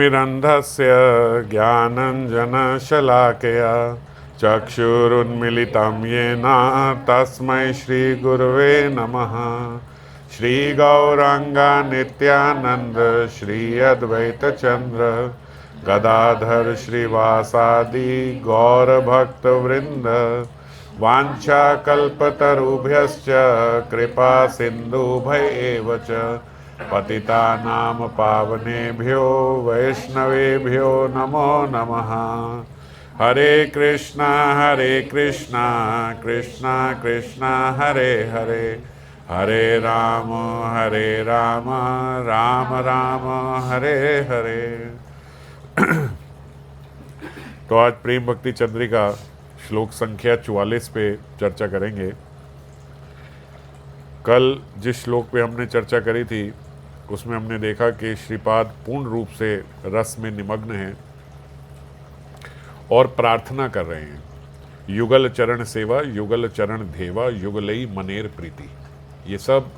मिरन्धस्य ज्ञानञ्जनशलाकया चक्षुरुन्मिलितं येन तस्मै श्रीगुरवे नमः। श्रीगौराङ्ग नित्यानन्द श्री अद्वैतचन्द्र गदाधर श्रीवासादि गौरभक्तवृन्द वाञ्छाकल्पतरुभ्यश्च कृपा सिन्धुभ्यैव च पतितानां पावनेभ्यो वैष्णवेभ्यो नमो नमः। हरे कृष्णा कृष्णा कृष्णा हरे हरे, हरे राम राम राम हरे हरे। तो आज प्रेम भक्ति चंद्रिका श्लोक संख्या 44 पे चर्चा करेंगे। कल जिस श्लोक पे हमने चर्चा करी थी उसमें हमने देखा कि श्रीपाद पूर्ण रूप से रस में निमग्न हैं और प्रार्थना कर रहे हैं। युगल चरण सेवा युगल चरण धेवा युगलई मनेर प्रीति। ये सब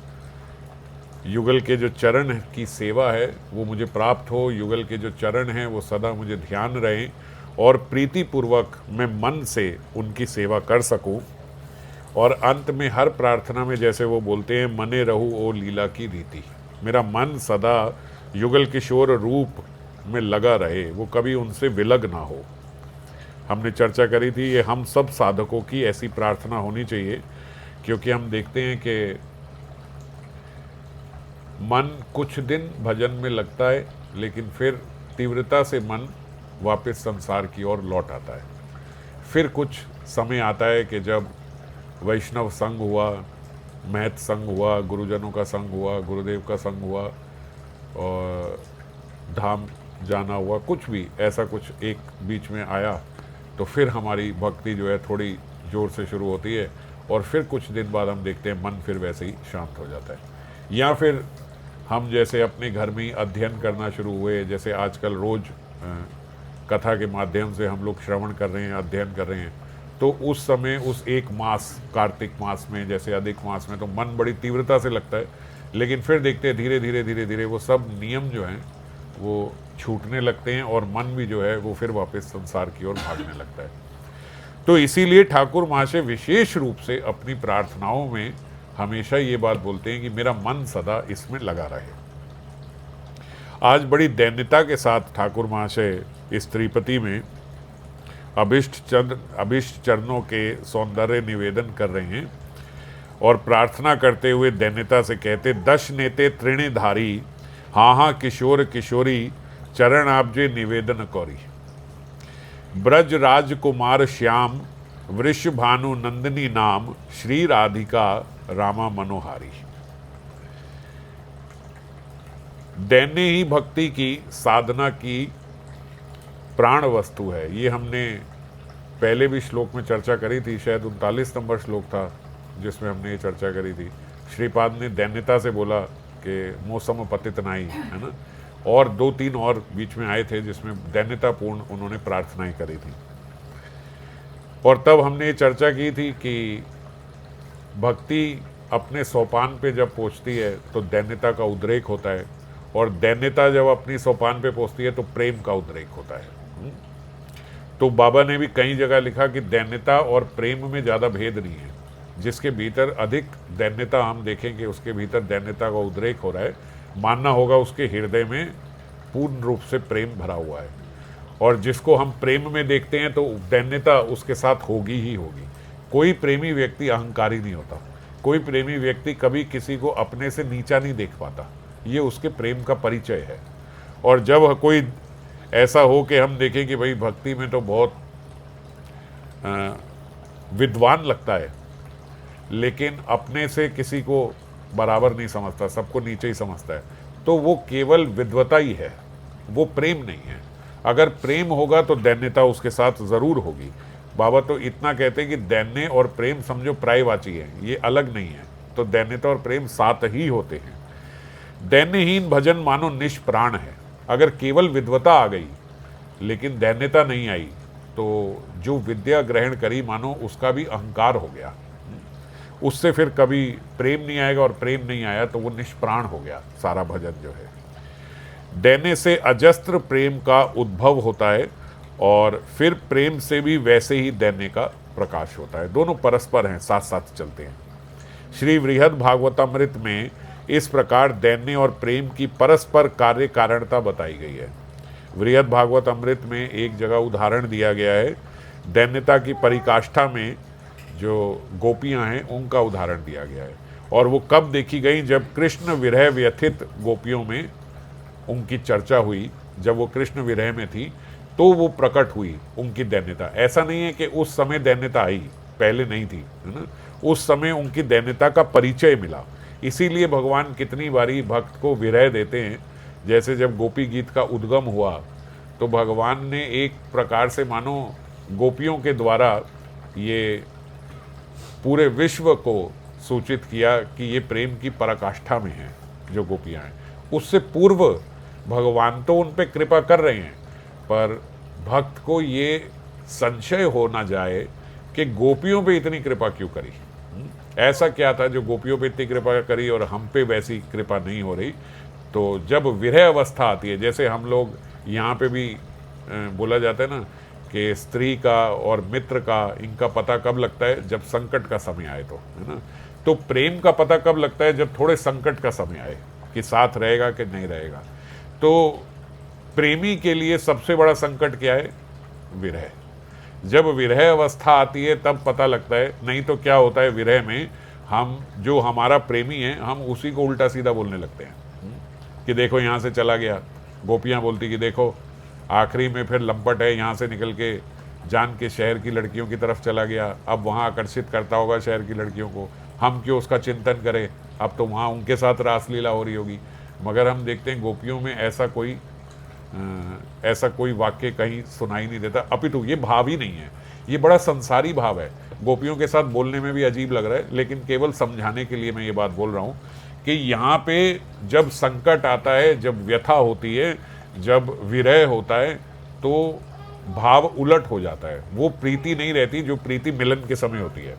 युगल के जो चरण की सेवा है वो मुझे प्राप्त हो, युगल के जो चरण हैं वो सदा मुझे ध्यान रहें और प्रीतिपूर्वक मैं मन से उनकी सेवा कर सकूं। और अंत में हर प्रार्थना में जैसे वो बोलते हैं, मने रहूं ओ लीला की रीति। मेरा मन सदा युगल किशोर रूप में लगा रहे, वो कभी उनसे विलग ना हो। हमने चर्चा करी थी ये हम सब साधकों की ऐसी प्रार्थना होनी चाहिए, क्योंकि हम देखते हैं कि मन कुछ दिन भजन में लगता है लेकिन फिर तीव्रता से मन वापस संसार की ओर लौट आता है। फिर कुछ समय आता है कि जब वैष्णव संग हुआ, महत संग हुआ, गुरुजनों का संग हुआ, गुरुदेव का संग हुआ और धाम जाना हुआ, कुछ भी ऐसा कुछ एक बीच में आया तो फिर हमारी भक्ति जो है थोड़ी ज़ोर से शुरू होती है और फिर कुछ दिन बाद हम देखते हैं मन फिर वैसे ही शांत हो जाता है। या फिर हम जैसे अपने घर में ही अध्ययन करना शुरू हुए, जैसे आजकल रोज़ कथा के माध्यम से हम लोग श्रवण कर रहे हैं, अध्ययन कर रहे हैं, तो उस समय उस एक मास कार्तिक मास में जैसे अधिक मास में तो मन बड़ी तीव्रता से लगता है, लेकिन फिर देखते हैं धीरे धीरे वो सब नियम जो हैं वो छूटने लगते हैं और मन भी जो है वो फिर वापस संसार की ओर भागने लगता है। तो इसीलिए ठाकुर महाशय विशेष रूप से अपनी प्रार्थनाओं में हमेशा ये बात बोलते हैं कि मेरा मन सदा इसमें लगा रहे। आज बड़ी दैन्यता के साथ ठाकुर महाशय इस त्रिपति में अभिष्ट चरणों के सौंदर्य निवेदन कर रहे हैं और प्रार्थना करते हुए दैन्यता से कहते, दश नेते त्रिणे धारी हाँ किशोर किशोरी चरण आपजे निवेदन कौरी। ब्रज राजकुमार श्याम वृष भानु नंदिनी नाम श्री राधिका रामा मनोहारी। दैन्य ही भक्ति की साधना की प्राण वस्तु है। ये हमने पहले भी श्लोक में चर्चा करी थी, शायद 39 नंबर श्लोक था जिसमें हमने ये चर्चा करी थी। श्रीपाद ने दैन्यता से बोला कि मौसम पतित नाई, है ना, और 2-3 और बीच में आए थे जिसमें दैन्यतापूर्ण उन्होंने प्रार्थनाएं करी थी। और तब हमने ये चर्चा की थी कि भक्ति अपने सोपान पे जब पहुँचती है तो दैन्यता का उद्रेक होता है, और दैन्यता जब अपनी सोपान पे पहुँचती है तो प्रेम का उद्रेक होता है। तो बाबा ने भी कई जगह लिखा कि दैन्यता और प्रेम में ज़्यादा भेद नहीं है। जिसके भीतर अधिक दैन्यता हम देखेंगे उसके भीतर दैन्यता का उद्रेक हो रहा है, मानना होगा उसके हृदय में पूर्ण रूप से प्रेम भरा हुआ है। और जिसको हम प्रेम में देखते हैं तो दैन्यता उसके साथ होगी ही होगी। कोई प्रेमी व्यक्ति अहंकारी नहीं होता, कोई प्रेमी व्यक्ति कभी किसी को अपने से नीचा नहीं देख पाता, ये उसके प्रेम का परिचय है। और जब कोई ऐसा हो कि हम देखें कि भाई भक्ति में तो बहुत विद्वान लगता है लेकिन अपने से किसी को बराबर नहीं समझता, सबको नीचे ही समझता है, तो वो केवल विद्वता ही है, वो प्रेम नहीं है। अगर प्रेम होगा तो दैन्यता उसके साथ ज़रूर होगी। बाबा तो इतना कहते हैं कि दैन्य और प्रेम समझो प्रायवाची है, ये अलग नहीं है। तो दैन्यता और प्रेम साथ ही होते हैं। दैन्यहीन भजन मानो निष्प्राण है। अगर केवल विद्वता आ गई लेकिन दैन्यता नहीं आई तो जो विद्या ग्रहण करी मानो उसका भी अहंकार हो गया, उससे फिर कभी प्रेम नहीं आएगा, और प्रेम नहीं आया तो वो निष्प्राण हो गया सारा भजन जो है। देने से अजस्त्र प्रेम का उद्भव होता है और फिर प्रेम से भी वैसे ही देने का प्रकाश होता है। दोनों परस्पर हैं, साथ साथ चलते हैं। श्री बृहद भागवतामृत में इस प्रकार दैन्य और प्रेम की परस्पर कार्य कारणता बताई गई है। बृहद भागवत अमृत में एक जगह उदाहरण दिया गया है, दैन्यता की परिकाष्ठा में जो गोपियां हैं उनका उदाहरण दिया गया है। और वो कब देखी गई? जब कृष्ण विरह व्यथित गोपियों में उनकी चर्चा हुई, जब वो कृष्ण विरह में थी तो वो प्रकट हुई उनकी दैन्यता। ऐसा नहीं है कि उस समय दैन्यता आई, पहले नहीं थी, है ना। उस समय उनकी दैन्यता का परिचय मिला। इसीलिए भगवान कितनी बारी भक्त को विरह देते हैं। जैसे जब गोपी गीत का उद्गम हुआ तो भगवान ने एक प्रकार से मानो गोपियों के द्वारा ये पूरे विश्व को सूचित किया कि ये प्रेम की पराकाष्ठा में हैं जो गोपियां हैं। उससे पूर्व भगवान तो उन पे कृपा कर रहे हैं, पर भक्त को ये संशय हो ना जाए कि गोपियों पे इतनी कृपा क्यों करी। ऐसा क्या था जो गोपियों पे इतनी कृपा करी और हम पे वैसी कृपा नहीं हो रही। तो जब विरह अवस्था आती है, जैसे हम लोग यहाँ पे भी बोला जाता है ना कि स्त्री का और मित्र का इनका पता कब लगता है? जब संकट का समय आए, तो है ना। तो प्रेम का पता कब लगता है? जब थोड़े संकट का समय आए कि साथ रहेगा कि नहीं रहेगा। तो प्रेमी के लिए सबसे बड़ा संकट क्या है? विरह। जब विरह अवस्था आती है तब पता लगता है। नहीं तो क्या होता है, विरह में हम जो हमारा प्रेमी है हम उसी को उल्टा सीधा बोलने लगते हैं कि देखो यहाँ से चला गया। गोपियाँ बोलती कि देखो आखिरी में फिर लंपट है, यहाँ से निकल के जान के शहर की लड़कियों की तरफ चला गया, अब वहाँ आकर्षित करता होगा शहर की लड़कियों को, हम क्यों उसका चिंतन करें, अब तो वहाँ उनके साथ रासलीला हो रही होगी। मगर हम देखते हैं गोपियों में ऐसा कोई वाक्य कहीं सुनाई नहीं देता, अपितु ये भाव ही नहीं है, ये बड़ा संसारी भाव है। गोपियों के साथ बोलने में भी अजीब लग रहा है, लेकिन केवल समझाने के लिए मैं ये बात बोल रहा हूँ कि यहाँ पे जब संकट आता है, जब व्यथा होती है, जब विरह होता है, तो भाव उलट हो जाता है। वो प्रीति नहीं रहती जो प्रीति मिलन के समय होती है।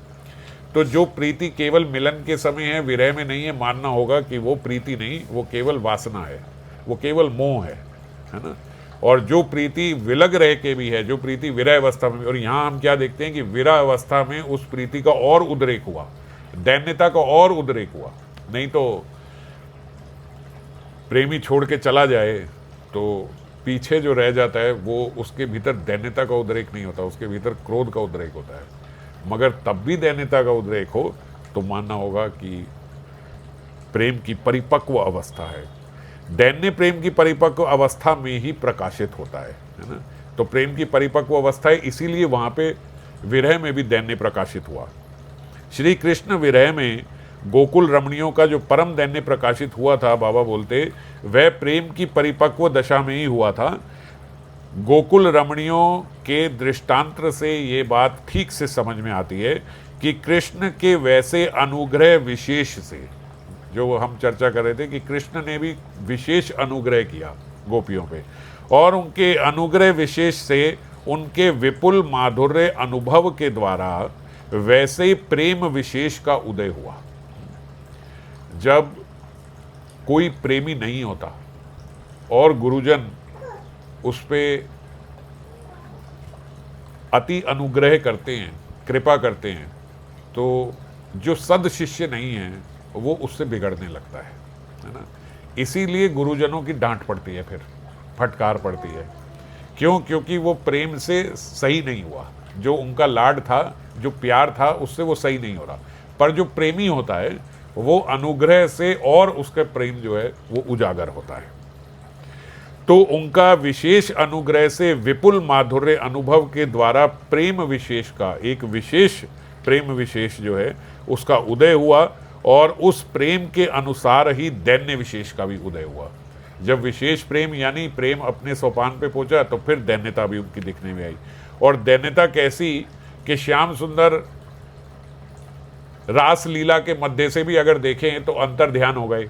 तो जो प्रीति केवल मिलन के समय है, विरह में नहीं है, मानना होगा कि वो प्रीति नहीं, वो केवल वासना है, वो केवल मोह है ना। और जो प्रीति विलग रह के भी है, जो प्रीति विरह अवस्था में, और यहाँ हम क्या देखते हैं कि विरह अवस्था में उस प्रीति का और उद्रेक हुआ, दैन्यता का और उद्रेक हुआ। नहीं तो प्रेमी छोड़ के चला जाए तो पीछे जो रह जाता है वो उसके भीतर दैन्यता का उद्रेक नहीं होता, उसके भीतर क्रोध का उद्रेक होता है। मगर तब भी दैन्यता का उद्रेक हो तो मानना होगा कि प्रेम की परिपक्व अवस्था है। दैन्य प्रेम की परिपक्व अवस्था में ही प्रकाशित होता है ना। तो प्रेम की परिपक्व अवस्था है, इसीलिए वहाँ पे विरह में भी दैन्य प्रकाशित हुआ। श्री कृष्ण विरह में गोकुल रमणियों का जो परम दैन्य प्रकाशित हुआ था, बाबा बोलते वह प्रेम की परिपक्व दशा में ही हुआ था। गोकुल रमणियों के दृष्टांत से ये बात ठीक से समझ में आती है कि कृष्ण के वैसे अनुग्रह विशेष से, जो हम चर्चा कर रहे थे कि कृष्ण ने भी विशेष अनुग्रह किया गोपियों पे, और उनके अनुग्रह विशेष से उनके विपुल माधुर्य अनुभव के द्वारा वैसे ही प्रेम विशेष का उदय हुआ। जब कोई प्रेमी नहीं होता और गुरुजन उस पे अति अनुग्रह करते हैं, कृपा करते हैं, तो जो सद शिष्य नहीं है वो उससे बिगड़ने लगता है ना। इसीलिए गुरुजनों की डांट पड़ती है, फिर फटकार पड़ती है। क्यों? क्योंकि वो प्रेम से सही नहीं हुआ, जो उनका लाड था, जो प्यार था, उससे वो सही नहीं हो रहा। पर जो प्रेमी होता है वो अनुग्रह से और उसका प्रेम जो है वो उजागर होता है। तो उनका विशेष अनुग्रह से विपुल माधुर्य अनुभव के द्वारा प्रेम विशेष का, एक विशेष प्रेम विशेष जो है उसका उदय हुआ, और उस प्रेम के अनुसार ही दैन्य विशेष का भी उदय हुआ। जब विशेष प्रेम यानी प्रेम अपने सोपान पे पहुंचा तो फिर दैन्यता भी उनकी दिखने में आई। और दैन्यता कैसी कि श्याम सुंदर रास लीला के मध्य से भी अगर देखें तो अंतर ध्यान हो गए।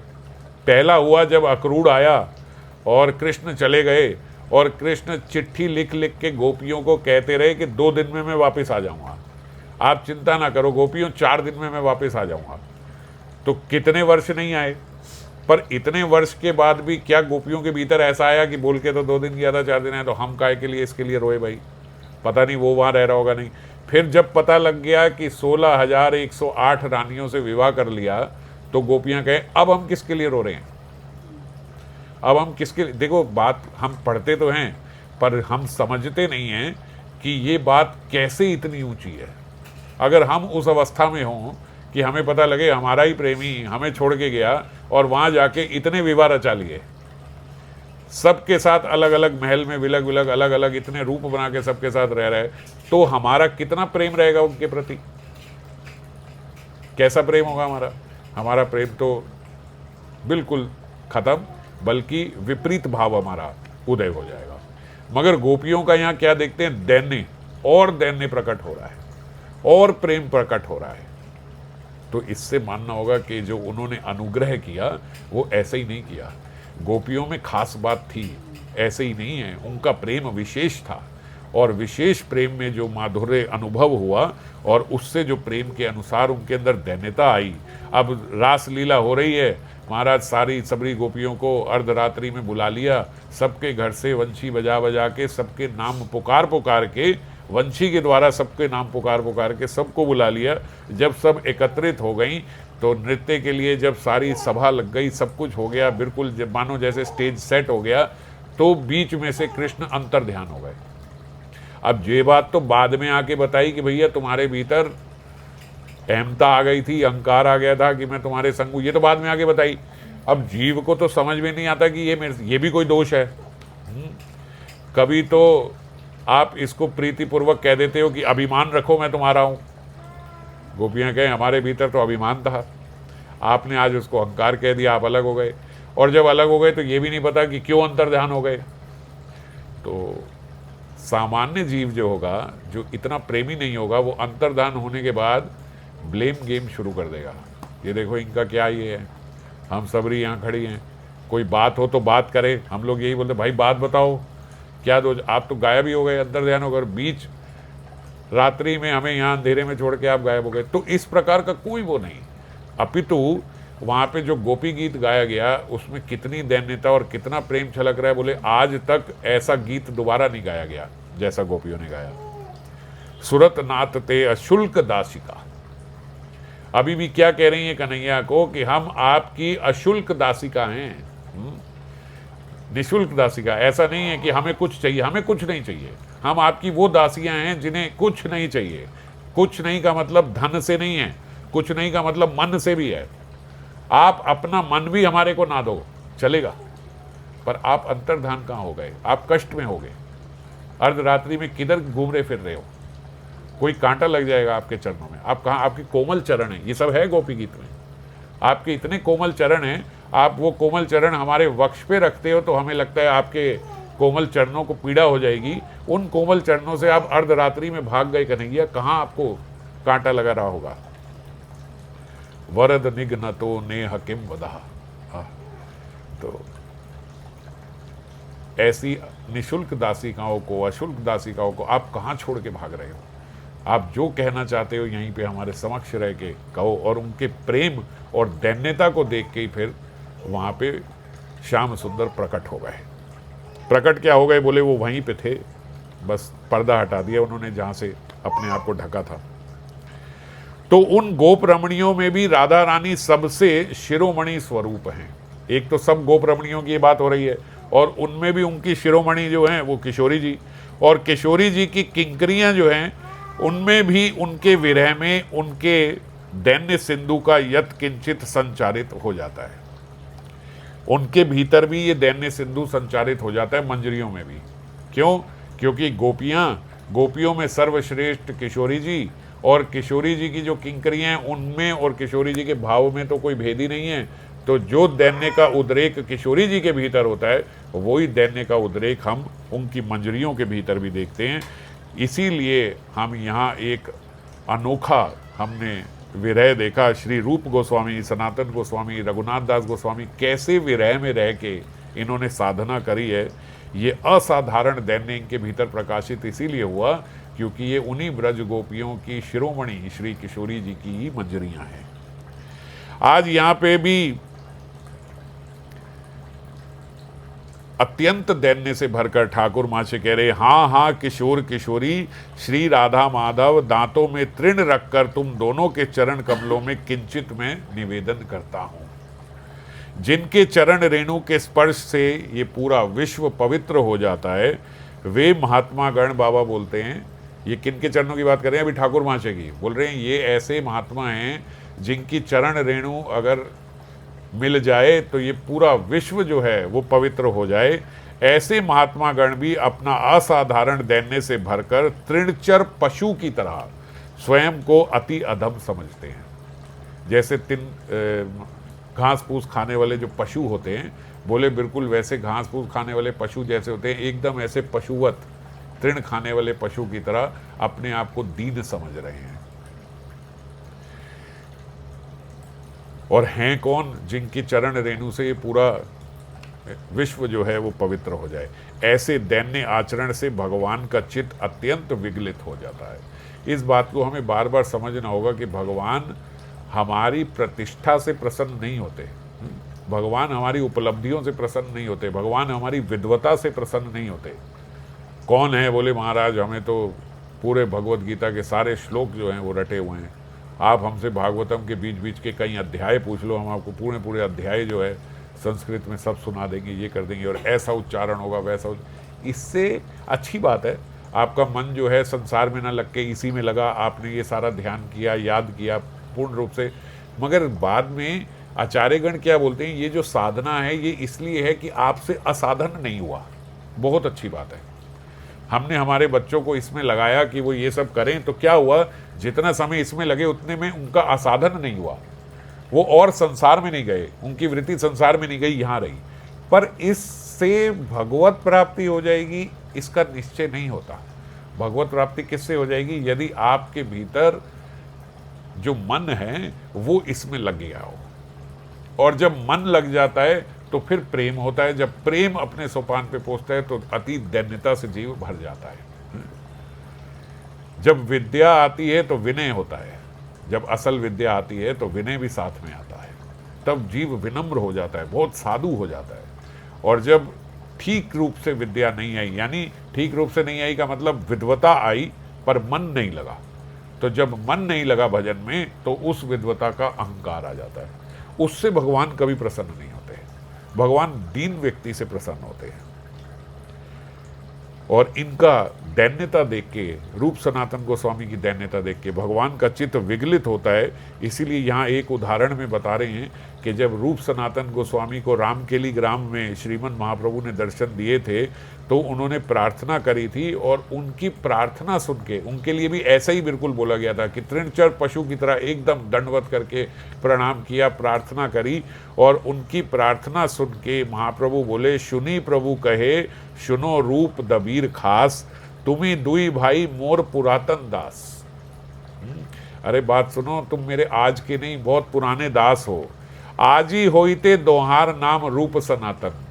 पहला हुआ जब अक्रूर आया और कृष्ण चले गए, और कृष्ण चिट्ठी लिख लिख के गोपियों को कहते रहे कि 2 दिन में मैं वापस आ जाऊंगा, आप चिंता ना करो गोपियों, 4 दिन में मैं वापस आ जाऊंगा। तो कितने वर्ष नहीं आए, पर इतने वर्ष के बाद भी क्या गोपियों के भीतर ऐसा आया कि बोल के तो 2 दिन गया था 4 दिन आया, तो हम काहे के लिए इसके लिए रोए भाई? पता नहीं वो वहाँ रह रहा होगा नहीं। फिर जब पता लग गया कि 16,108 रानियों से विवाह कर लिया, तो गोपियाँ कहे अब हम किसके लिए रो रहे हैं? अब हम किसके लिए? देखो, बात हम पढ़ते तो हैं पर हम समझते नहीं हैं कि ये बात कैसे इतनी ऊंची है। अगर हम उस अवस्था में हों कि हमें पता लगे हमारा ही प्रेमी हमें छोड़ के गया और वहाँ जाके इतने विवाह रचा लिए, सबके साथ अलग अलग महल में विलग विलग अलग अलग इतने रूप बना के सबके साथ रह रहे, तो हमारा कितना प्रेम रहेगा उनके प्रति? कैसा प्रेम होगा हमारा? हमारा प्रेम तो बिल्कुल खत्म, बल्कि विपरीत भाव हमारा उदय हो जाएगा। मगर गोपियों का यहाँ क्या देखते हैं? दैन्य और दैन्य प्रकट हो रहा है और प्रेम प्रकट हो रहा है। तो इससे मानना होगा कि जो उन्होंने अनुग्रह किया वो ऐसे ही नहीं किया। गोपियों में खास बात थी, ऐसे ही नहीं है, उनका प्रेम विशेष था और विशेष प्रेम में जो माधुर्य अनुभव हुआ और उससे जो प्रेम के अनुसार उनके अंदर दैन्यता आई। अब रासलीला हो रही है, महाराज सारी सबरी गोपियों को अर्धरात्रि में बुला लिया, सबके घर से वंशी बजा बजा के सबके नाम पुकार पुकार के, वंशी के द्वारा सबके नाम पुकार पुकार के सबको बुला लिया। जब सब एकत्रित हो गई तो नृत्य के लिए जब सारी सभा लग गई, सब कुछ हो गया, बिल्कुल मानो जैसे स्टेज सेट हो गया, तो बीच में से कृष्ण अंतर ध्यान हो गए। अब ये बात तो बाद में आके बताई कि भैया तुम्हारे भीतर अहमता आ गई थी, अहंकार आ गया था कि मैं तुम्हारे संग हूं, ये तो बाद में आके बताई। अब जीव को तो समझ में नहीं आता कि ये भी कोई दोष है। कभी तो आप इसको प्रीतिपूर्वक कह देते हो कि अभिमान रखो मैं तुम्हारा हूं। गोपियां कहें हमारे भीतर तो अभिमान था, आपने आज उसको अहंकार कह दिया, आप अलग हो गए। और जब अलग हो गए तो ये भी नहीं पता कि क्यों अंतर्ध्यान हो गए। तो सामान्य जीव जो होगा, जो इतना प्रेमी नहीं होगा, वो अंतर्ध्यान होने के बाद ब्लेम गेम शुरू कर देगा। ये देखो इनका क्या ये है, हम सबरी यहाँ खड़ी हैं, कोई बात हो तो बात करें। हम लोग यही बोलते भाई बात बताओ, क्या दो, आप तो गायब ही हो गए, अंतर्ध्यान हो गए, बीच रात्रि में हमें यहाँ अंधेरे में छोड़ के आप गायब हो गए। तो इस प्रकार का कोई वो नहीं, अपितु वहाँ पे जो गोपी गीत गाया गया उसमें कितनी दैन्यता और कितना प्रेम छलक रहा है। बोले आज तक ऐसा गीत दोबारा नहीं गाया गया जैसा गोपियों ने गाया। सुरत नाथ ते अशुल्क दासिका, अभी भी क्या कह रही है कन्हैया को कि हम आपकी अशुल्क दासिका हैं, निशुल्क दासिका। ऐसा नहीं है कि हमें कुछ चाहिए, हमें कुछ नहीं चाहिए, हम आपकी वो दासियां हैं जिन्हें कुछ नहीं चाहिए। कुछ नहीं का मतलब धन से नहीं है, कुछ नहीं का मतलब मन से भी है। आप अपना मन भी हमारे को ना दो चलेगा, पर आप अंतर्धान कहाँ हो गए? आप कष्ट में हो गए, अर्धरात्रि में किधर घूम रहे फिर रहे हो, कोई कांटा लग जाएगा आपके चरणों में। आप कहाँ, आपके कोमल चरण हैं, ये सब है गोपी गीत में, आपके इतने कोमल चरण हैं, आप वो कोमल चरण हमारे वक्ष पे रखते हो तो हमें लगता है आपके कोमल चरणों को पीड़ा हो जाएगी। उन कोमल चरणों से आप अर्धरात्रि में भाग गए कन्हैया, कहाँ आपको कांटा लगा रहा होगा। वरद निघ्न तो नेह किम वदः, तो ऐसी निशुल्क दासिकाओं को, अशुल्क दासिकाओं को आप कहाँ छोड़ के भाग रहे हो? आप जो कहना चाहते हो यहीं पे हमारे समक्ष रह के कहो। और उनके प्रेम और दैन्यता को देख के ही फिर वहाँ पे श्याम सुंदर प्रकट हो गए। प्रकट क्या हो गए? बोले वो वहीं पे थे, बस पर्दा हटा दिया उन्होंने जहाँ से अपने आप को ढका था। तो उन गोप रमणियों में भी राधा रानी सबसे शिरोमणि स्वरूप हैं। एक तो सब गोप रमणियों की बात हो रही है और उनमें भी उनकी शिरोमणि जो हैं वो किशोरी जी, और किशोरी जी की किंकरियां जो हैं उनमें भी उनके विरह में उनके दैन्य सिंधु का यत किंचित संचारित हो जाता है। उनके भीतर भी ये दैन्य सिंधु संचारित हो जाता है, मंजरियों में भी। क्यों? क्योंकि गोपियों में सर्वश्रेष्ठ किशोरी जी, और किशोरी जी की जो किंकरियां हैं उनमें और किशोरी जी के भाव में तो कोई भेद ही नहीं है। तो जो दैन्य का उद्रेक किशोरी जी के भीतर होता है, वही दैन्य का उद्रेक हम उनकी मंजरियों के भीतर भी देखते हैं। इसीलिए हम यहाँ एक अनोखा हमने विरह देखा। श्री रूप गोस्वामी, सनातन गोस्वामी, रघुनाथ दास गोस्वामी कैसे विरह में रह के इन्होंने साधना करी है। ये असाधारण दैन्य इनके भीतर प्रकाशित इसीलिए हुआ क्योंकि ये उन्हीं ब्रज गोपियों की शिरोमणि श्री किशोरी जी की ही मंजरियाँ हैं। आज यहाँ पे भी अत्यंत दैन्य से भरकर ठाकुर माँ से कह रहे, हाँ हाँ किशोर किशोरी श्री राधा माधव, दांतों में तृण रखकर तुम दोनों के चरण कमलों में किंचित मैं निवेदन करता हूं। जिनके चरण रेणु के स्पर्श से ये पूरा विश्व पवित्र हो जाता है, वे महात्मा गण, बाबा बोलते हैं, ये किन के चरणों की बात कर रहे हैं? अभी ठाकुर माशे की बोल रहे हैं। ये ऐसे महात्मा हैं जिनकी चरण रेणु अगर मिल जाए तो ये पूरा विश्व जो है वो पवित्र हो जाए। ऐसे महात्मा गण भी अपना असाधारण दैन्य से भरकर तृणचर पशु की तरह स्वयं को अति अधम समझते हैं। जैसे घास फूस खाने वाले जो पशु होते हैं, बोले बिल्कुल वैसे घास फूस खाने वाले पशु जैसे होते हैं, एकदम ऐसे पशुवत तृण खाने वाले पशु की तरह अपने आप को दीन समझ रहे हैं। और हैं कौन? जिनकी चरण रेणु से ये पूरा विश्व जो है वो पवित्र हो जाए। ऐसे दैन्य आचरण से भगवान का चित्त अत्यंत विगलित हो जाता है। इस बात को हमें बार बार समझना होगा कि भगवान हमारी प्रतिष्ठा से प्रसन्न नहीं होते, भगवान हमारी उपलब्धियों से प्रसन्न नहीं होते, भगवान हमारी विद्वता से प्रसन्न नहीं होते। कौन है? बोले महाराज हमें तो पूरे भगवत गीता के सारे श्लोक जो हैं वो रटे हुए हैं, आप हमसे भागवतम के बीच बीच के कई अध्याय पूछ लो, हम आपको पूरे पूरे अध्याय जो है संस्कृत में सब सुना देंगे, ये कर देंगे, और ऐसा उच्चारण होगा वैसा। इससे अच्छी बात है आपका मन जो है संसार में ना लग के इसी में लगा, आपने ये सारा ध्यान किया, याद किया पूर्ण रूप से। मगर बाद में आचार्यगण क्या बोलते हैं, ये जो साधना है ये इसलिए है कि आपसे असाधन नहीं हुआ। बहुत अच्छी बात है, हमने हमारे बच्चों को इसमें लगाया कि वो ये सब करें, तो क्या हुआ, जितना समय इसमें लगे उतने में उनका असाधन नहीं हुआ, वो और संसार में नहीं गए, उनकी वृत्ति संसार में नहीं गई, यहाँ रही। पर इससे भगवत प्राप्ति हो जाएगी इसका निश्चय नहीं होता। भगवत प्राप्ति किससे हो जाएगी? यदि आपके भीतर जो मन है वो इसमें लग गया हो, और जब मन लग जाता है तो फिर प्रेम होता है। जब प्रेम अपने सोपान पे पहुंचता है तो अति दैन्यता से जीव भर जाता है। जब विद्या आती है तो विनय होता है, जब असल विद्या आती है तो विनय भी साथ में आता है, तब जीव विनम्र हो जाता है, बहुत साधु हो जाता है। और जब ठीक रूप से विद्या नहीं आई, यानी ठीक रूप से नहीं आई का मतलब विद्वता आई पर मन नहीं लगा, तो जब मन नहीं लगा भजन में तो उस विद्वता का अहंकार आ जाता है, उससे भगवान कभी प्रसन्न नहीं होते। भगवान दीन व्यक्ति से प्रसन्न होते हैं। और इनका दैन्यता देख के, रूप सनातन गोस्वामी की दैन्यता देख के भगवान का चित्त विगलित होता है। इसीलिए यहाँ एक उदाहरण में बता रहे हैं कि जब रूप सनातन गोस्वामी को रामकेली ग्राम में श्रीमन महाप्रभु ने दर्शन दिए थे तो उन्होंने प्रार्थना करी थी, और उनकी प्रार्थना सुन के उनके लिए भी ऐसा ही बिल्कुल बोला गया था कि तृणचर पशु की तरह एकदम दंडवत करके प्रणाम किया, प्रार्थना करी। और उनकी प्रार्थना सुन के महाप्रभु बोले, सुनी प्रभु कहे सुनो रूप दबीर खास, तुम्ही दुई भाई मोर पुरातन दास। अरे बात सुनो, तुम मेरे आज के नहीं बहुत पुराने दास हो। आज ही होइते दोहार नाम रूप सनातन।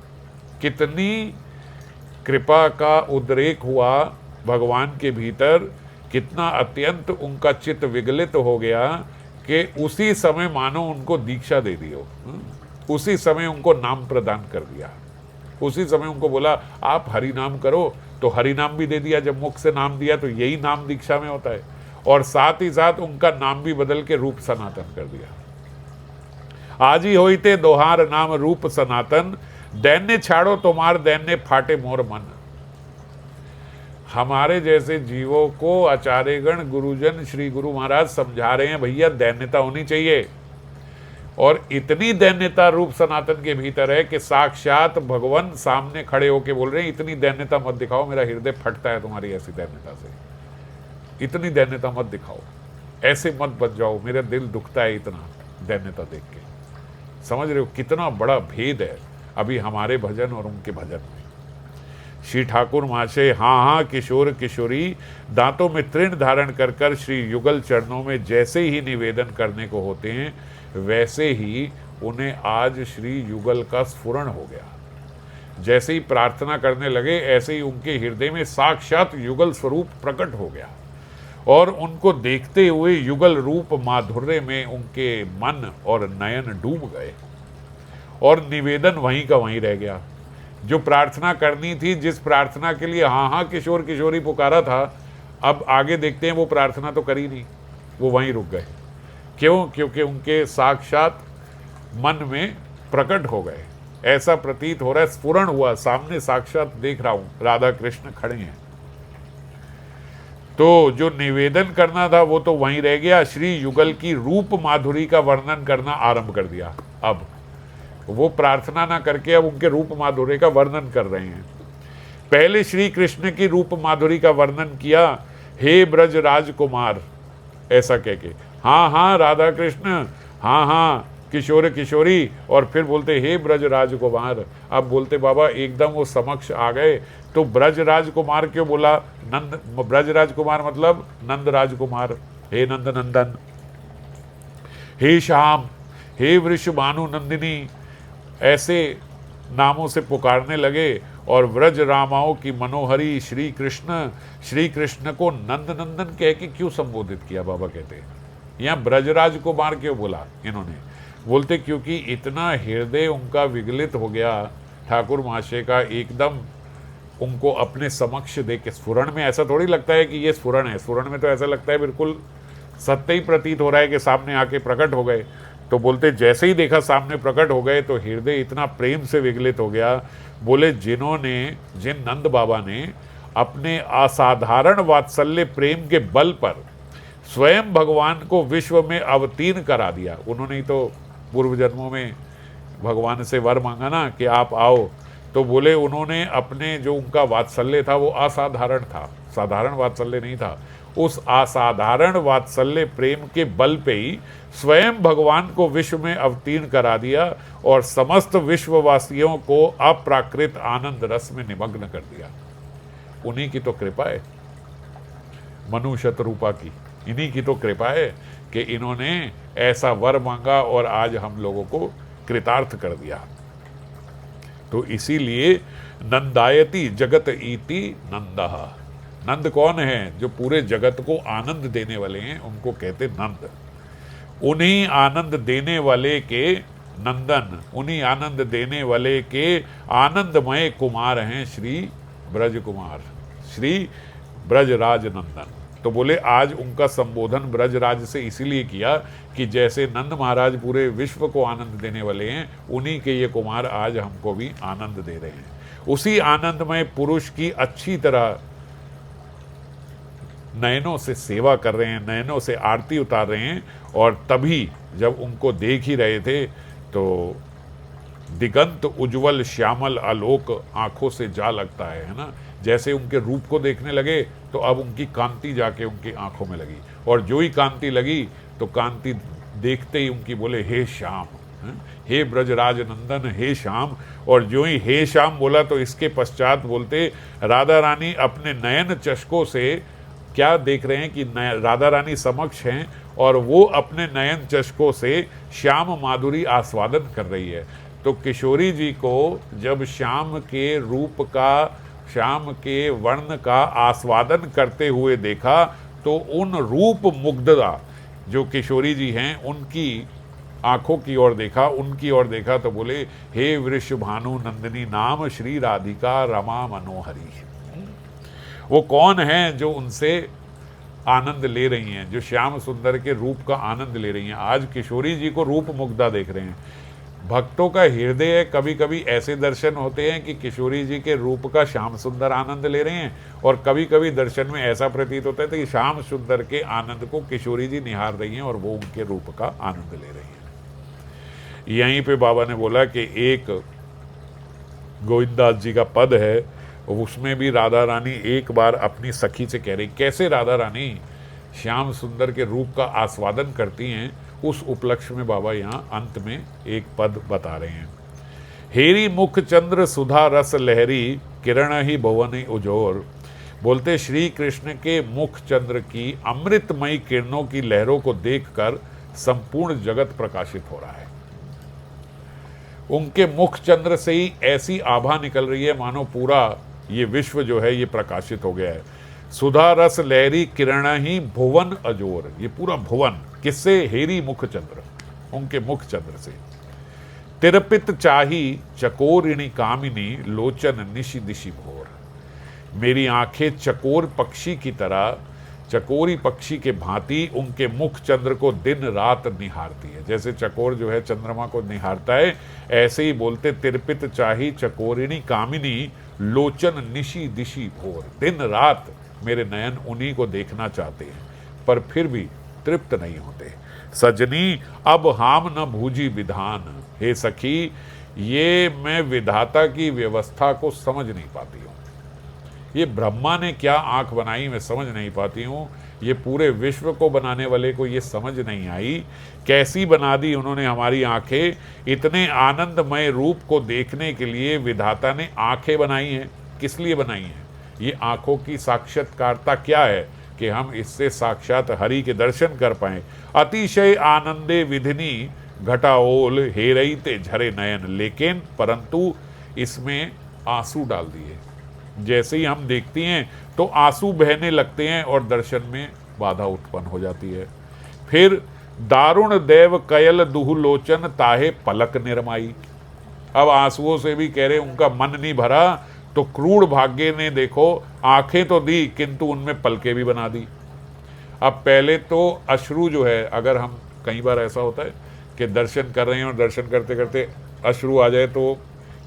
कितनी कृपा का उद्रेक हुआ भगवान के भीतर, कितना अत्यंत उनका चित्त विगलित हो गया कि उसी समय मानो उनको दीक्षा दे दी हो, उसी समय उनको नाम प्रदान कर दिया, उसी समय उनको बोला आप हरि नाम करो, तो हरि नाम भी दे दिया। जब मुख से नाम दिया तो यही नाम दीक्षा में होता है, और साथ ही साथ उनका नाम भी बदल के रूप सनातन कर दिया। आज ही होइते दोहार नाम रूप सनातन, दैन्य छाड़ो तुम्हार दैन्य फाटे मोर मन। हमारे जैसे जीवों को आचार्यगण गुरुजन श्री गुरु महाराज समझा रहे हैं, भैया दैन्यता होनी चाहिए। और इतनी दैन्यता रूप सनातन के भीतर है कि साक्षात भगवान सामने खड़े होके बोल रहे हैं, इतनी दैन्यता मत दिखाओ, मेरा हृदय फटता है तुम्हारी ऐसी दैन्यता से, इतनी दैन्यता मत दिखाओ, ऐसे मत बच जाओ, मेरा दिल दुखता है इतना दैन्यता देख के। समझ रहे हो कितना बड़ा भेद है अभी हमारे भजन और उनके भजन में। श्री ठाकुर महाशय हाँ हाँ किशोर किशोरी दांतों में तृण धारण कर कर श्री युगल चरणों में जैसे ही निवेदन करने को होते हैं, वैसे ही उन्हें आज श्री युगल का स्फुरण हो गया। जैसे ही प्रार्थना करने लगे ऐसे ही उनके हृदय में साक्षात युगल स्वरूप प्रकट हो गया, और उनको देखते हुए युगल रूप माधुर्य में उनके मन और नयन डूब गए, और निवेदन वहीं का वहीं रह गया। जो प्रार्थना करनी थी, जिस प्रार्थना के लिए हाँ हाँ किशोर किशोरी पुकारा था, अब आगे देखते हैं वो प्रार्थना तो करी नहीं, वो वहीं रुक गए। क्यों? क्योंकि उनके साक्षात मन में प्रकट हो गए। ऐसा प्रतीत हो रहा है, स्फुरण हुआ, सामने साक्षात देख रहा हूं राधा कृष्ण खड़े हैं। तो जो निवेदन करना था वो तो वहीं रह गया। श्री युगल की रूप माधुरी का वर्णन करना आरंभ कर दिया। अब वो प्रार्थना ना करके अब उनके रूप माधुरी का वर्णन कर रहे हैं। पहले श्री कृष्ण की रूप माधुरी का वर्णन किया, हे ब्रज राजकुमार, ऐसा कह के, हाँ हाँ राधा कृष्ण, हाँ हाँ किशोर किशोरी, और फिर बोलते हे ब्रज राजकुमार। अब बोलते बाबा एकदम वो समक्ष आ गए, तो ब्रज राजकुमार क्यों बोला? नंद, ब्रज राजकुमार मतलब नंद राजकुमार, हे नंद नंदन, हे श्याम, हे वृषभानु नंदिनी, ऐसे नामों से पुकारने लगे। और व्रज रामाओं की मनोहरी श्री कृष्ण को नंद नंदन कह के क्यों संबोधित किया? बाबा कहते यहाँ ब्रजराज कुमार क्यों बोला इन्होंने? बोलते क्योंकि इतना हृदय उनका विगलित हो गया ठाकुर महाशय का, एकदम उनको अपने समक्ष देख के। स्फुरण में ऐसा थोड़ी लगता है कि ये स्फुरण है, स्फुरण में तो ऐसा लगता है बिल्कुल सत्य ही प्रतीत हो रहा है कि सामने आके प्रकट हो गए। तो बोलते जैसे ही देखा सामने प्रकट हो गए तो हृदय इतना प्रेम से विगलित हो गया। बोले जिन नंद बाबा ने अपने असाधारण वात्सल्य प्रेम के बल पर स्वयं भगवान को विश्व में अवतीर्ण करा दिया। उन्होंने ही तो पूर्व जन्मों में भगवान से वर मांगा ना कि आप आओ, तो बोले उन्होंने अपने जो उनका वात्सल्य था वो असाधारण था, साधारण वात्सल्य नहीं था। उस असाधारण वात्सल्य प्रेम के बल पे ही स्वयं भगवान को विश्व में अवतीर्ण करा दिया और समस्त विश्ववासियों को अप्राकृत आनंद रस में निमग्न कर दिया। उन्हीं की तो कृपा है, मनु शतरूपा की, इन्हीं की तो कृपा है कि इन्होंने ऐसा वर मांगा और आज हम लोगों को कृतार्थ कर दिया। तो इसीलिए नंदायति जगत इति नंदः। नंद कौन है? जो पूरे जगत को आनंद देने वाले हैं, उनको कहते नंद। उन्हीं आनंद देने वाले के नंदन, उन्हीं आनंद देने वाले के आनंदमय कुमार हैं श्री ब्रज कुमार, श्री ब्रजराज नंदन। तो बोले आज उनका संबोधन ब्रजराज से इसीलिए किया कि जैसे नंद महाराज पूरे विश्व को आनंद देने वाले हैं, उन्हीं के ये कुमार आज हमको भी आनंद दे रहे हैं। उसी आनंदमय पुरुष की अच्छी तरह नयनों से सेवा कर रहे हैं, नयनों से आरती उतार रहे हैं। और तभी जब उनको देख ही रहे थे तो दिगंत उज्जवल श्यामल आलोक आंखों से जा लगता है ना। जैसे उनके रूप को देखने लगे तो अब उनकी कांति जाके उनकी आंखों में लगी, और जो ही कांति लगी तो कांति देखते ही उनकी बोले हे श्याम, हे ब्रजराज नंदन, हे श्याम। और जो ही हे श्याम बोला तो इसके पश्चात बोलते राधा रानी अपने नयन चषकों से क्या देख रहे हैं कि राधा रानी समक्ष हैं और वो अपने नयन चषकों से श्याम माधुरी आस्वादन कर रही है। तो किशोरी जी को जब श्याम के रूप का, श्याम के वर्ण का आस्वादन करते हुए देखा तो उन रूप मुग्धता जो किशोरी जी हैं उनकी आंखों की ओर देखा, उनकी ओर देखा तो बोले हे वृषभानु नंदिनी नाम श्री राधिका रमा मनोहरी। वो कौन है जो उनसे आनंद ले रही हैं, जो श्याम सुंदर के रूप का आनंद ले रही हैं। आज किशोरी जी को रूप मुग्धा देख रहे हैं। भक्तों का हृदय कभी कभी ऐसे दर्शन होते हैं कि किशोरी जी के रूप का श्याम सुंदर आनंद ले रहे हैं, और कभी कभी दर्शन में ऐसा प्रतीत होता है कि श्याम सुंदर के आनंद को किशोरी जी निहार रही हैं और वो उनके रूप का आनंद ले रही हैं। यहीं पे बाबा ने बोला कि एक गोविंदास जी का पद है, उसमें भी राधा रानी एक बार अपनी सखी से कह रही, कैसे राधा रानी श्याम सुंदर के रूप का आस्वादन करती हैं, उस उपलक्ष्य में बाबा यहाँ अंत में एक पद बता रहे हैं। हेरी मुख चंद्र सुधा रस लहरी किरण ही भुवन उजोर। बोलते श्री कृष्ण के मुख चंद्र की अमृतमयी किरणों की लहरों को देखकर संपूर्ण जगत प्रकाशित हो रहा है। उनके मुख चंद्र से ही ऐसी आभा निकल रही है मानो पूरा ये विश्व जो है ये प्रकाशित हो गया है। सुधा रस लहरी किरण ही भुवन अजोर, ये पूरा भुवन किससे? हेरी मुख चंद्र, उनके मुख चंद्र से। तिरपित चाही चकोरिणी कामिनी लोचन निशि दिशि भोर। मेरी आंखें चकोर पक्षी की तरह, चकोरी पक्षी के भांति उनके मुख चंद्र को दिन रात निहारती है। जैसे चकोर जो है चंद्रमा को निहारता है, ऐसे ही बोलते तिरपित चाही चकोरिणी कामिनी लोचन निशि दिशि भोर। दिन रात मेरे नयन उन्हीं को देखना चाहते हैं, पर फिर भी तृप्त नहीं होते। सजनी अब हाम न भूजी विधान। हे सखी, ये मैं विधाता की व्यवस्था को समझ नहीं पाती हूँ। ये ब्रह्मा ने क्या आंख बनाई मैं समझ नहीं पाती हूँ। ये पूरे विश्व को बनाने वाले को ये समझ नहीं आई, कैसी बना दी उन्होंने हमारी आंखें। इतने आनंदमय रूप को देखने के लिए विधाता ने आंखें बनाई हैं। किस लिए बनाई हैं? ये आंखों की साक्षात्कारता क्या है कि हम इससे साक्षात हरि के दर्शन कर पाएं। अतिशय आनंदे विधिनी घटाओल हेरई ते झरे नयन। लेकिन परंतु इसमें आंसू डाल दिए। जैसे ही हम देखती हैं तो आंसू बहने लगते हैं और दर्शन में बाधा उत्पन्न हो जाती है। फिर दारुण देव कयल दुहु लोचन ताहे पलक निर्माई। अब आंसुओं से भी कह रहे उनका मन नहीं भरा, तो क्रूर भाग्य ने देखो आंखें तो दी किंतु उनमें पलकें भी बना दी। अब पहले तो अश्रु जो है, अगर हम कई बार ऐसा होता है कि दर्शन कर रहे हैं और दर्शन करते करते अश्रु आ जाए तो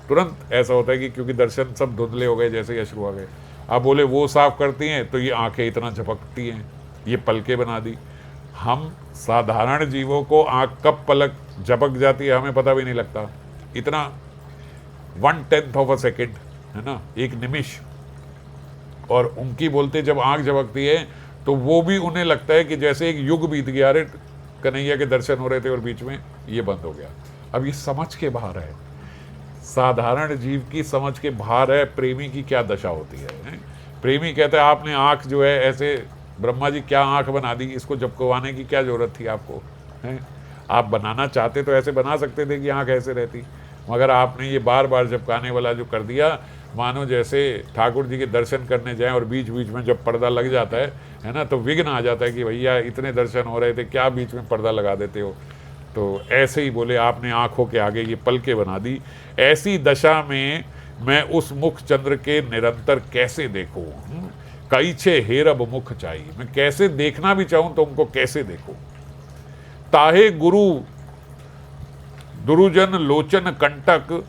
तुरंत ऐसा होता है कि क्योंकि दर्शन सब धुंधले हो गए, जैसे ही अश्रु आ गए। अब बोले वो साफ करती हैं तो ये आंखें इतना झपकती हैं, ये पलकें बना दी। हम साधारण जीवों को आंख कब पलक झपक जाती है हमें पता भी नहीं लगता। इतना 1/10 ऑफ अ सेकेंड है ना, एक निमिष। और उनकी बोलते जब आंख झपकती है तो वो भी उन्हें लगता है कि जैसे एक युग बीत गया। अरे कन्हैया के दर्शन हो रहे थे और बीच में ये बंद हो गया। अब ये समझ के बाहर है, साधारण जीव की समझ के बाहर है। प्रेमी की क्या दशा होती है? प्रेमी कहता है आपने आंख जो है ऐसे, ब्रह्मा जी क्या आंख बना दी, इसको झपकवाने की क्या जरूरत थी आपको? है आप बनाना चाहते तो ऐसे बना सकते थे कि आंख ऐसे रहती, मगर आपने ये बार बार झपकाने वाला जो कर दिया, मानो जैसे ठाकुर जी के दर्शन करने जाएं और बीच बीच में जब पर्दा लग जाता है ना, तो विघ्न आ जाता है कि भैया इतने दर्शन हो रहे थे, क्या बीच में पर्दा लगा देते हो। तो ऐसे ही बोले आपने आंखों के आगे ये पलकें बना दी। ऐसी दशा में मैं उस मुख चंद्र के निरंतर कैसे देखूं? कई छे हेरब मुख चाहिए, मैं कैसे देखना भी चाहूं तो उनको कैसे देखूं? ताहे गुरु दुरुजन लोचन कंटक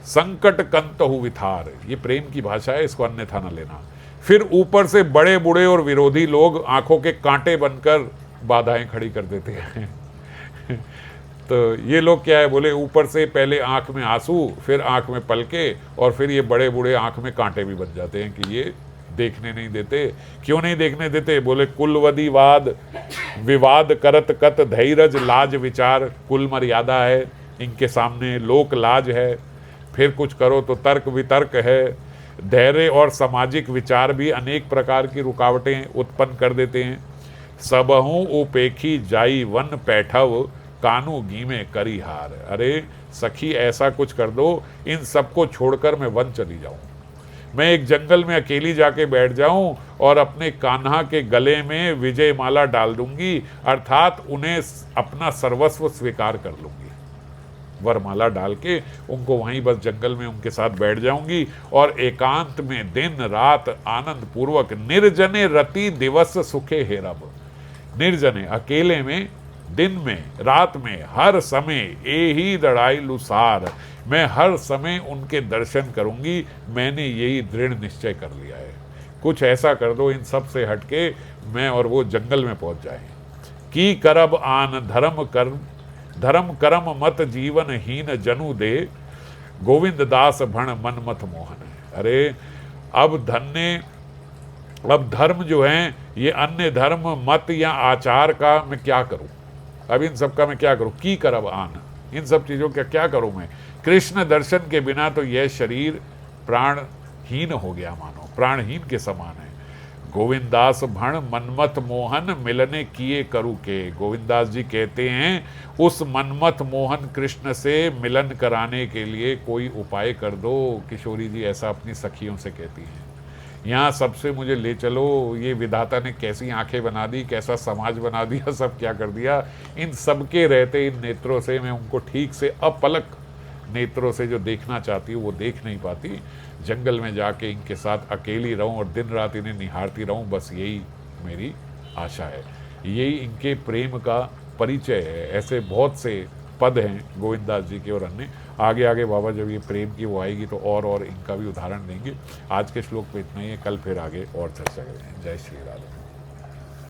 संकट कंतहु विथार। ये प्रेम की भाषा है, इसको अन्यथा न लेना। फिर ऊपर से बड़े बूढ़े और विरोधी लोग आंखों के कांटे बनकर बाधाएं खड़ी कर देते हैं। तो ये लोग क्या है, बोले ऊपर से पहले आंख में आंसू, फिर आंख में पलके, और फिर ये बड़े बूढ़े आंख में कांटे भी बन जाते हैं कि ये देखने नहीं देते। क्यों नहीं देखने देते? बोले कुलवदी वाद विवाद करत कत धैर्य लाज विचार। कुल मर्यादा है इनके सामने, लोक लाज है, फिर कुछ करो तो तर्क वितर्क है। धैर्य और सामाजिक विचार भी अनेक प्रकार की रुकावटें उत्पन्न कर देते हैं। सबहू उपेखी जाई वन पैठव कानू गीमे करी हार। अरे सखी ऐसा कुछ कर दो, इन सबको छोड़कर मैं वन चली जाऊं, मैं एक जंगल में अकेली जाके बैठ जाऊं और अपने कान्हा के गले में विजय माला डाल दूंगी, अर्थात उन्हें अपना सर्वस्व स्वीकार कर लूंगी। वरमाला डाल के उनको वहीं बस जंगल में उनके साथ बैठ जाऊंगी और एकांत में दिन रात आनंद पूर्वक निर्जने रति दिवस सुखे हेरब। निर्जने अकेले में, दिन में, रात में, हर समय यही दड़ाई लुसार, मैं हर समय उनके दर्शन करूंगी। मैंने यही दृढ़ निश्चय कर लिया है। कुछ ऐसा कर दो इन सब से हटके मैं और वो जंगल में पहुंच जाए। की करब आन धर्म कर्म मत जीवन हीन जनु दे, गोविंद दास भण मन मत मोहन। अरे अब धर्म जो है ये अन्य धर्म मत या आचार का मैं क्या करूं? अब इन सब का मैं क्या करूं? की करब आन, इन सब चीजों का क्या करूं मैं? कृष्ण दर्शन के बिना तो यह शरीर प्राणहीन हो गया, मानो प्राणहीन के समान है। गोविंदास भण मनमथ मोहन मिलने किए करू के। गोविंदास जी कहते हैं उस मनमथ मोहन कृष्ण से मिलन कराने के लिए कोई उपाय कर दो। किशोरी जी ऐसा अपनी सखियों से कहती हैं यहाँ सबसे मुझे ले चलो, ये विधाता ने कैसी आंखें बना दी, कैसा समाज बना दिया, सब क्या कर दिया। इन सबके रहते इन नेत्रों से मैं उनको ठीक से अपलक नेत्रों से जो देखना चाहती हूँ वो देख नहीं पाती। जंगल में जाके इनके साथ अकेली रहूं और दिन रात इन्हें निहारती रहूं, बस यही मेरी आशा है। यही इनके प्रेम का परिचय है। ऐसे बहुत से पद हैं गोविंददास जी के और अन्य। आगे आगे बाबा जब ये प्रेम की वो आएगी तो और इनका भी उदाहरण देंगे। आज के श्लोक पे इतना ही है, कल फिर आगे और चर्चा करेंगे। जय श्री राधे।